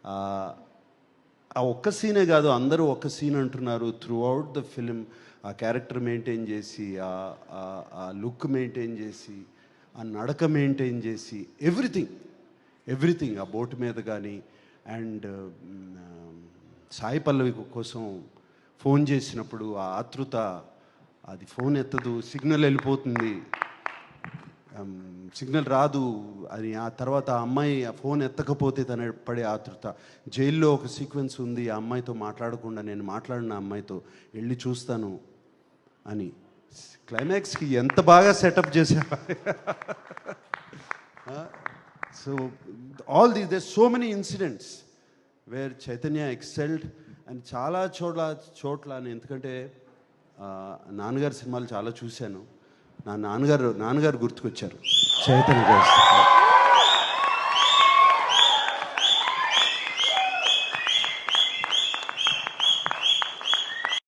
ఆ ఒక్క సీనే కాదు, అందరూ ఒక్క సీన్ అంటున్నారు. త్రూ అవుట్ ద ఫిలిం ఆ క్యారెక్టర్ మెయింటైన్ చేసి, ఆ లుక్ మెయింటైన్ చేసి, ఆ నడక మెయింటైన్ చేసి, ఎవ్రీథింగ్ ఆ బోటు మీద కానీ. అండ్ సాయి పల్లవి కోసం ఫోన్ చేసినప్పుడు ఆ ఆతృత, అది ఫోన్ ఎత్తదు, సిగ్నల్ వెళ్ళిపోతుంది, సిగ్నల్ రాదు అని. ఆ తర్వాత ఆ అమ్మాయి ఆ ఫోన్ ఎత్తకపోతే తన పడే ఆతృత. జైల్లో ఒక సీక్వెన్స్ ఉంది, ఆ అమ్మాయితో మాట్లాడకుండా నేను మాట్లాడిన అమ్మాయితో వెళ్ళి చూస్తాను అని. క్లైమాక్స్కి ఎంత బాగా సెటప్ చేశారు. So all these there so many incidents where Chaitanya excelled. And చాలా చోట్ల ఎందుకంటే నాన్నగారి సినిమాలు చాలా చూశాను. నా నాన్నగారు గుర్తుకొచ్చారు చైతన్య గారు.